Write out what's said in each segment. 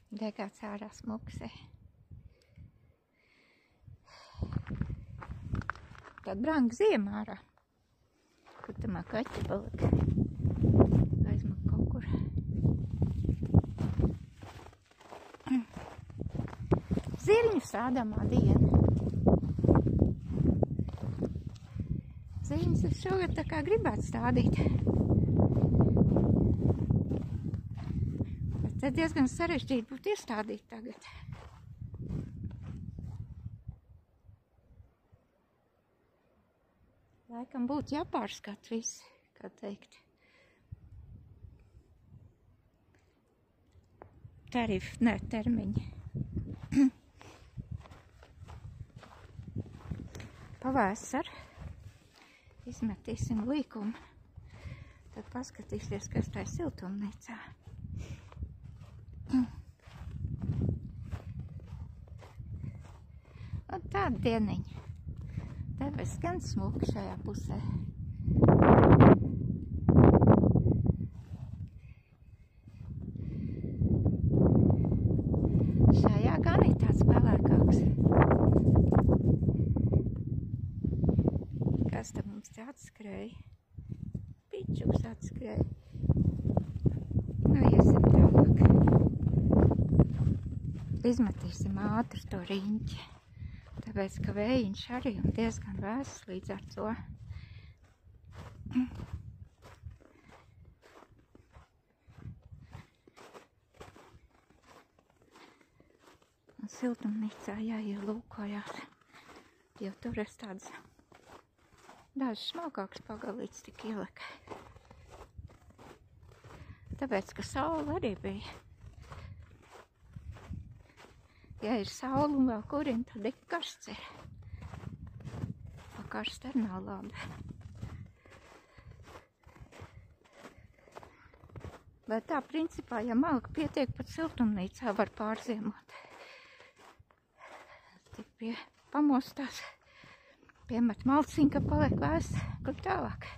Degāts ārā smuksē. Tad brānga ziema ārā. Kur tamā kaķi palika? Aizmak kaut kur. Zirņu sādāmā diena. Zirņus es šogad tā kā gribētu stādīt. Bet te diezgan sarežģīti būtu iestādīt tagad. Laikam būtu jāpārskat viss, kā teikt. Termiņi. Pavasar izmetīsim līkumu. Tad paskatīsies, kas tā ir siltumnīcā. Un tāda dieniņa. Debes gan smuki šajā pusē. Šajā gan ir tāds pelēkāks. Kas tad mums te atskrēja? Pičuks atskrēja. Nu, iesim tālāk. Izmetīsim ātri to riņķi. Tāpēc, ka vējiņš arī un diezgan vēss līdz ar to. Un siltumnīcā jāielūkojās, jo tur es tāds dažs smalkāks pagalīts tik ielika. Tāpēc, ka saule arī bija. Ja ir saule un vēl kurina, tad ir karsts ir. O karsts arī nav labi. Bet tā principā, ja malka pietiek, pat siltumnīcā var pārziemot. Tik pie pamostās, piemet malciņu, ka paliek vēss, kur tālāk.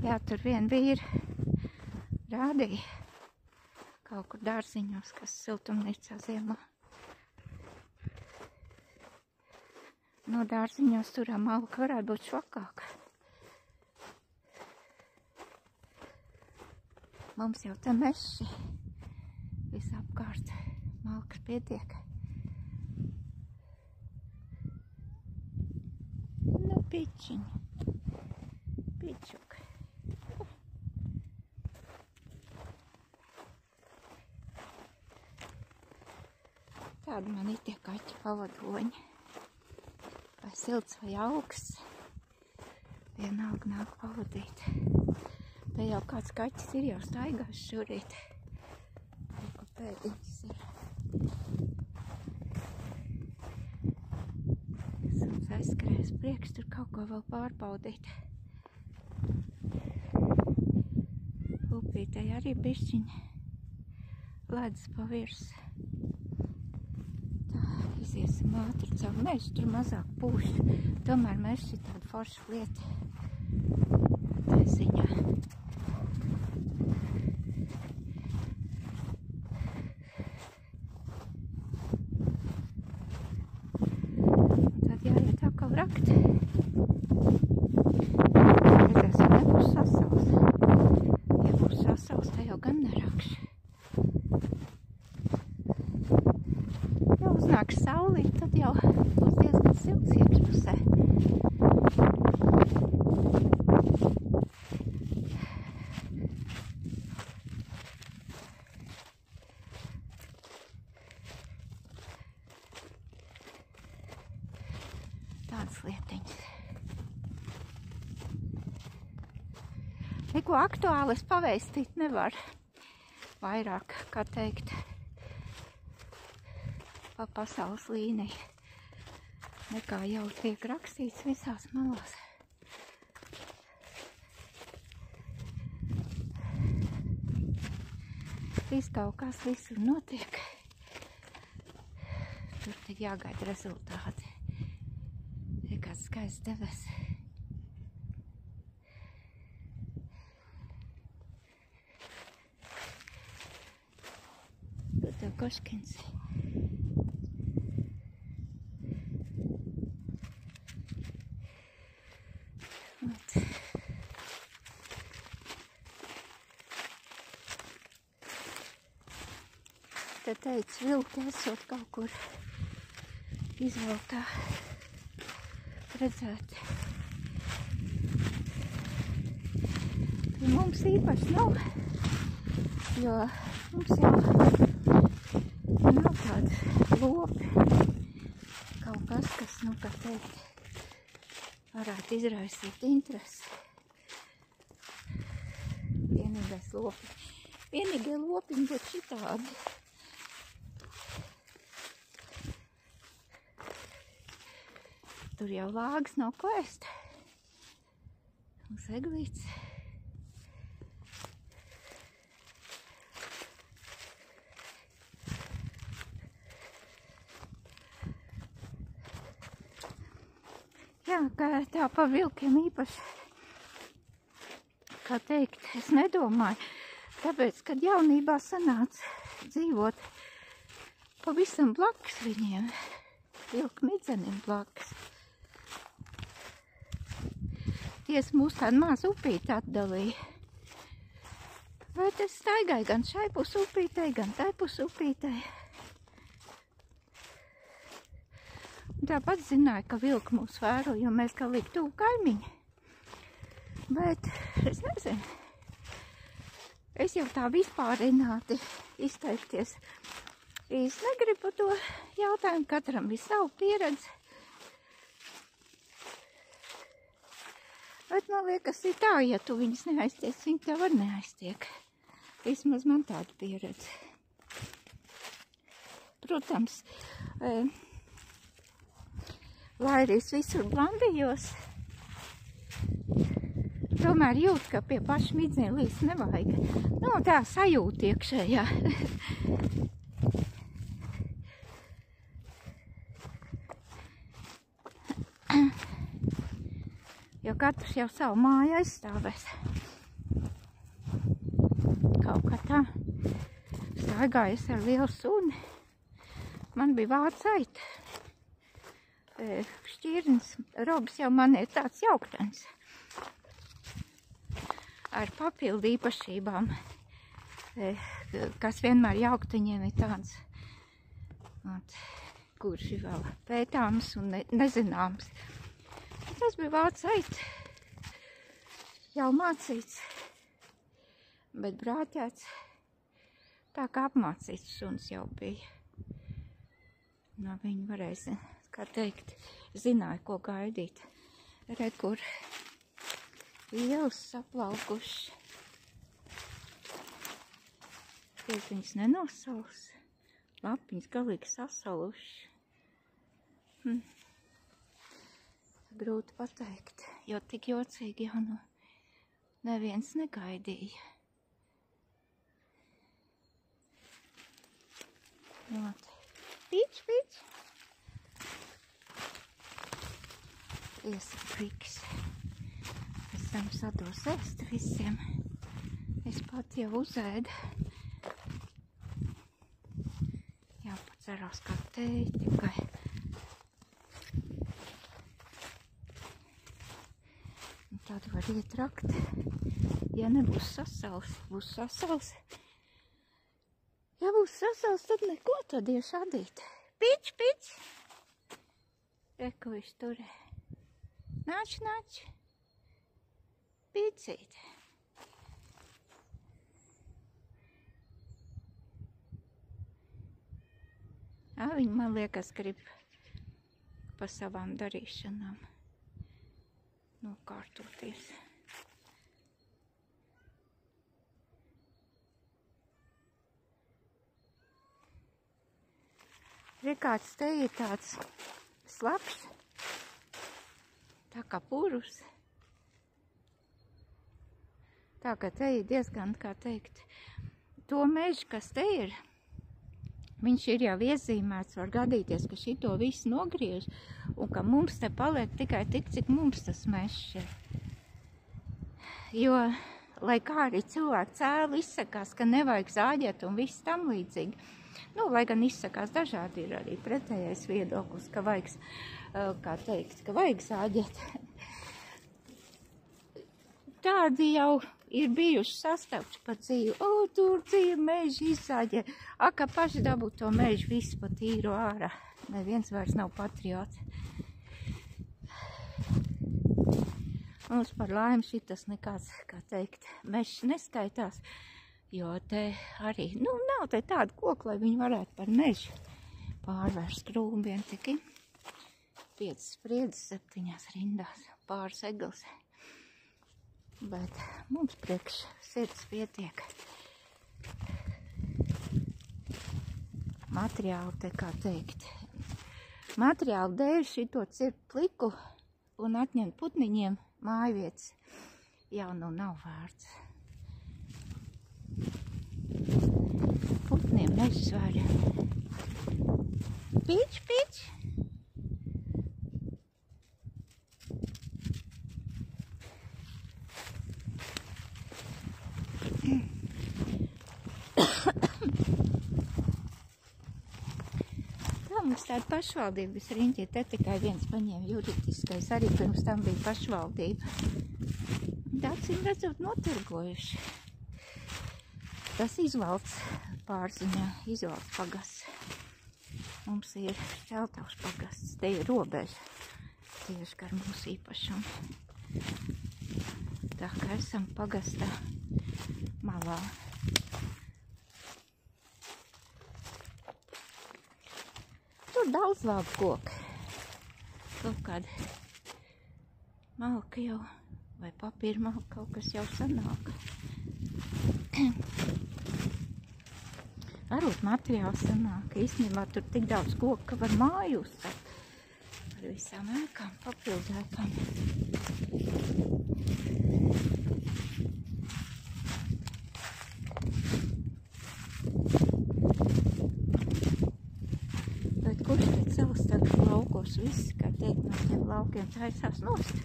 Jā, tur vien vīri rādīja kaut kur dārziņos, kas siltumnīcā ziemā. No dārziņos turā malka varētu būt švakāka. Mums jau te meši visapkārt malkas pietiek. Nu, pičiņi, pičuki. Tādi man ir tie kaķi pavadoņi. Vai silts vai augsts. Vienalga nāk pavadīt. Te jau kāds kaķis ir jau staigājis šorīt. Kur pēdiņas ir. Esam aizskrējis priekš tur kaut ko vēl pārbaudīt. Upītei arī bišķiņi ledus pa virs. Iziesim ātri caur mežu, tur mazāk pūš. Tomēr mežs ir tāda forša lieta. Tā ziņā. Tad jāiet atkal rakt. Redzēsim, nebūs sasals. Ja būs sasals, tā jau gan nerakš. Uznāks saulīt, tad jau būs diezgan silts iekšpusē. Tādas lietiņas. Neko aktuāli es pavēstīt nevar. Vairāk, kā teikt, pa pasaules līniju, nekā jau tiek rakstīts visās malās. Kaut kas visur notiek. Tur tik jāgaida rezultāti. Ir kāds skaists debesis. tev koškins. Te teica, vilki esot kaut kur izveltā. Redzēt. Pie mums īpaši nav, jo mums jau nav tādi lopi. Kaut kas, kas, nu, kā teikt, varētu izraisīt interesi. Vienīgie lopiņi būtu šitādi. Tur jau lāgas nav ko ēst. Un seglīts. Jā, kā tā pa vilkiem īpaši, kā teikt, es nedomāju. Tāpēc, kad jaunībā sanāca dzīvot pavisam blakus viņiem, vilku midzenim blakus. Ties mūs tādu mazu upīti atdalīja. Bet es staigāju gan šai pus upītei, gan tai pus upītei. Tāpat zināju, ka vilki mūs vēro, jo mēs kā līdz tuvu kaimiņi. Bet es nezinu. Es jau tā vispārināti izteikties. Es negribu to jautājumu, katram ir savu pieredzi. Bet man liekas, ir tā, ja tu viņus neaiztiec, viņi tev var neaiztiek. Vismaz man tāda pieredze. Protams, lai arī es visur blandījos, tomēr jūt, ka pie paša midzēja līdz nevajag. Nu, tā sajūta iekšējā. Jo katrs jau savu māju aizstāvēs. Kaut kā tā. Staigājies ar lielu suni. Man bija vārds ait. Šķirnis, Robs jau man ir tāds jauktens. Ar papildu īpašībām, kas vienmēr jauktiņiem ir tāds, kurš ir vēl pētāms un nezināms. Tas bija vārds ait, jau mācīts, bet brāķēts, tā kā apmācīts suns jau bija. No viņi varēja, kā teikt, zināja, ko gaidīt. Redz, kur ielas saplaukuši. Tiek viņas nenosals, lapiņas galīgi sasaluši. Grūti pateikt, jo tik jocīgi jau nu neviens negaidīja. Pīč, pīč. Iesaprīgs. Pēc tam sados ēst visiem. Es pat jau uzēdu. Jāpacerās kā teji tikai. Tad var iet rakt. Ja nebūs sasals, būs sasals. Ja būs sasals, tad neko, tad iešu adīt. Pič, pič! Reku viņš turē. Nāc, nāc! Picīt! Viņi man liekas grib pa savām darīšanām nokārtoties. Rikāds te ir tāds slapš, tā kā purus. Tā kā te ir diezgan, kā teikt, to mežu, kas te ir, viņš ir jau iezīmēts, var gadīties, ka šito visu nogriež, un ka mums te paliek tikai tik, cik mums tas mežs ir. Jo, lai kā arī cilvēki cēli izsakās, ka nevajag zāģēt un viss tam līdzīgi, Nu, lai gan izsakās dažādi, ir arī pretējais viedoklis, ka vajag, kā teikt, ka vajag zāģēt. Tādi jau ir bijuši sastāvči pa dzīvi. O, tur dzīvi meži izsāģē. Kā paši dabūt to mežu visu pa tīru ārā. Neviens vairs nav patriots. Mums par laimi šitas nekāds, kā teikt, mežs neskaitās. Jo te arī, nu, nav te tāda koka, lai viņi varētu par mežu pārvērst krūmiem tikai 5 spriedzes 7 rindās, pāris eglis. Bet mums priekš sirds pietiek. Materiāli te, kā teikt, materiāli dēļ šito cirt pliku un atņemt putniņiem mājvietas jau nu nav vērts. Putniem nesvar. Pič, pič! Tā mums tāda pašvaldības riņķi, te tikai viens paņēma juridiskais, arī pirms tam bija pašvaldība. Acīm redzot notirgojuši. Tas izvalds Pārziņā, izvalds pagasts. Mums ir Šķeltavas pagasts, te ir robeža tieši ar mūsu īpašumu. Tā kā esam pagastā malā. Tur daudz labu koku. Kaut kāda malka jau, vai papīra malka, kaut kas jau sanāk. Varbūt materiāls sanāk. Īstenībā tur tik daudz koku, ka var māju uzsākt. Ar visām ēkām, papildu ēkām. Bet kurš pēc savas tagad laukos viss, kā teikt, no tiem laukiem taisās nost?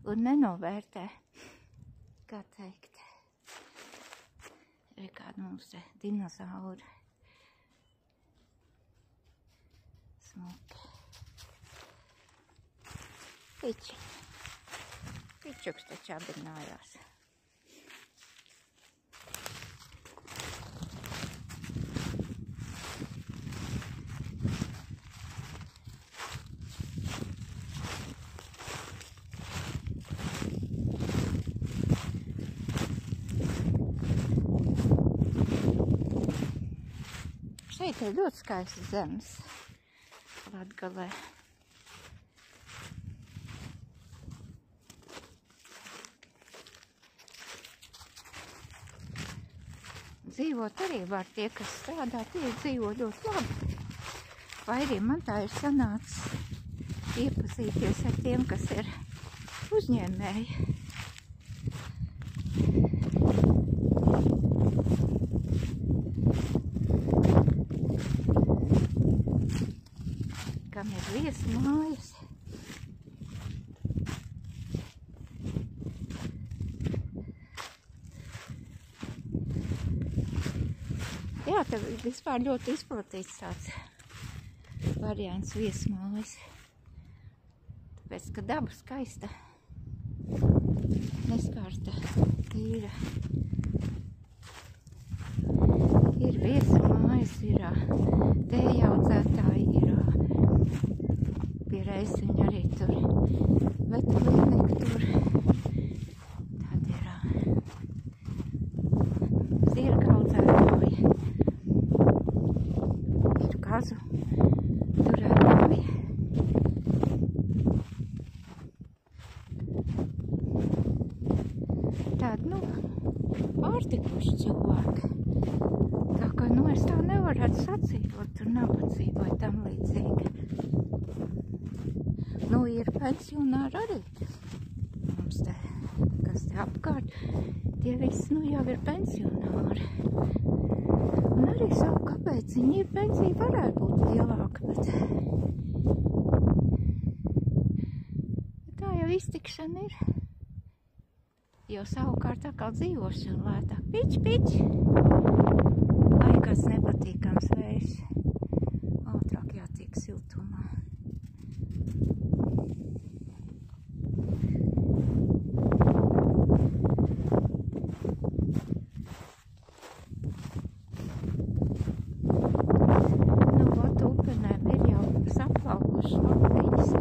Un nenovērtē, kā teikt, ir kāda mums te dinozauri. Smuki. Piči. Pičuks taču abrinājās. Šeit ir ļoti skaistas zemes Latgalē. Dzīvot arī var tie, kas strādā, tie dzīvo ļoti labi. Vai arī man tā ir sanācis iepazīties ar tiem, kas ir uzņēmēji. Kam ir viesu mājas. Jā, tev vispār ļoti izplatīts tāds variants viesmājas. Tāpēc, ka daba skaista, neskārta, tīra. Ir viesmājas, ir tēja audzētāji, ir pie Reisiņa arī tur veterīnika tur. Tad ir zirga audzētāji. Ir kazu turētāji. Tādi, nu, pārtikuši cilvēki. Tā kā, nu, es tā nevarētu sacīt, vai tur nabadzība vai tam līdzīgi. Nu, ir pensionāri arī. Mums te, kas te apkārt, tie visi, nu, jau ir pensionāri. Un arī savu, kāpēc viņi ir pensija varētu būt lielāka, bet iztikšana ir. Jo savukārt atkal dzīvošana lētāk. Pič, pič! Ai, kāds nepatīkams vējš. Ātrāk jātiek siltumā. Nu, vat upenēm ir jau saplaukuši lapiņas.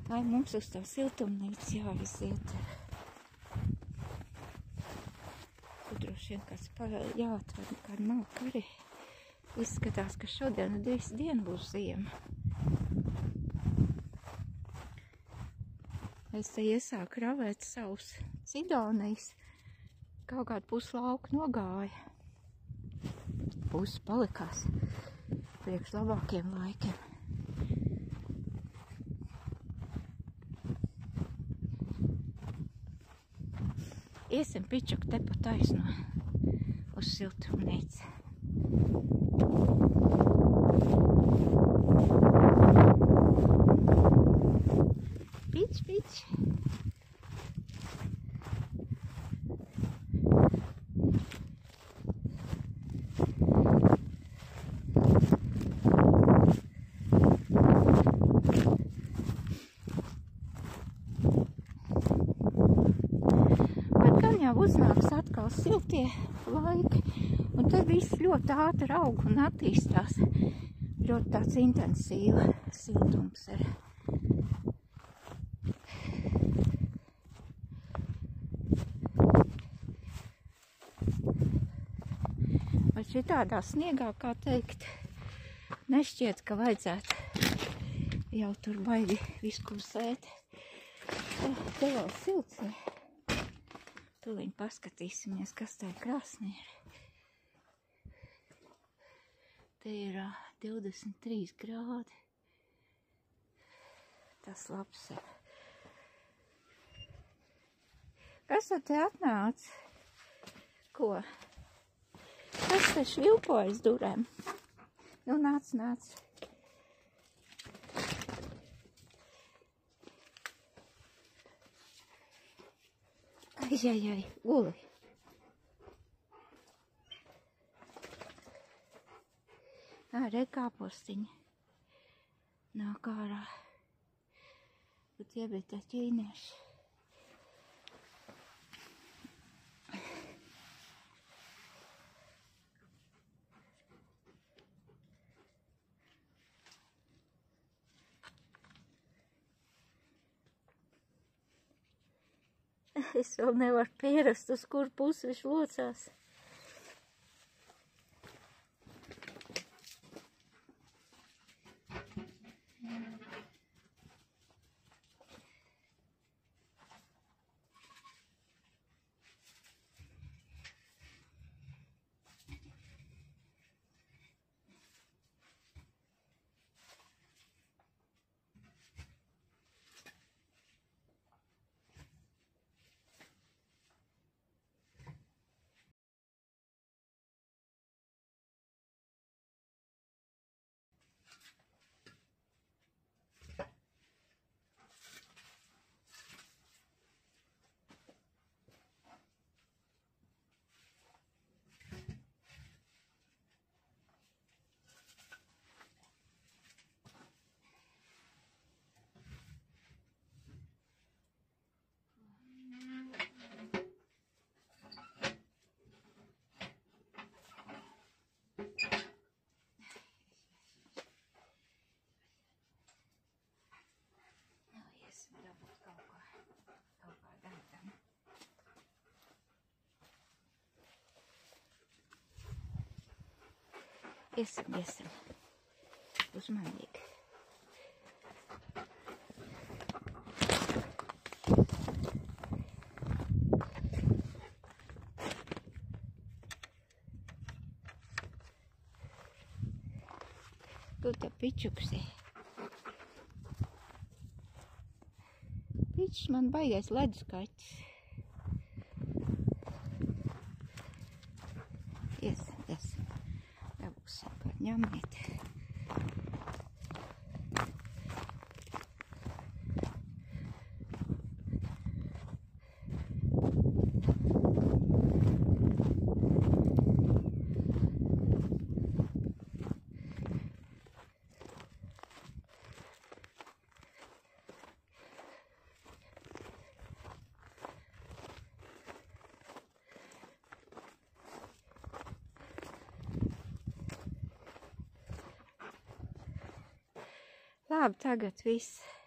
Ai, mums uz tā siltumnīca jāiziet. Tur droši vien kāds jāatver, nekāda nav kari. Izskatās, ka šodien visu dienu būs ziema. Es te iesāku ravēt savus cidonijas. Kaut kādu puslauku nogāja. Pusi palikās priekš labākiem laikiem. Iesim pičuk te pa taisno uz siltumnīcu. Pič, pič. Uznāks atkal siltie laiki, un te viss ļoti ātri aug un attīstās. Ļoti tāds intensīva siltums ir. Bet šitādā sniegā, kā teikt, nešķiet, ka vajadzētu jau tur baigi viskūsēt. Te vēl silts ir. Tūliņ paskatīsimies, kas tā krāsnī ir. Te ir 23 grādi. Tas labs ir. Kas tad te atnāc? Ko? Kas te švilpojas durēm? Nu, nāc, nāc. Ai, guli. Re kāpostiņi. Nāk ārā. Bet tie bija tā ķīnieši. Es vēl nevaru pierast, uz kur pusi viņš locās. Iesim. Uzmanīgi. Kur tā pičuks ir? Pičs man baigais ledus kaķis. ņemiet. Labi, tagad viss.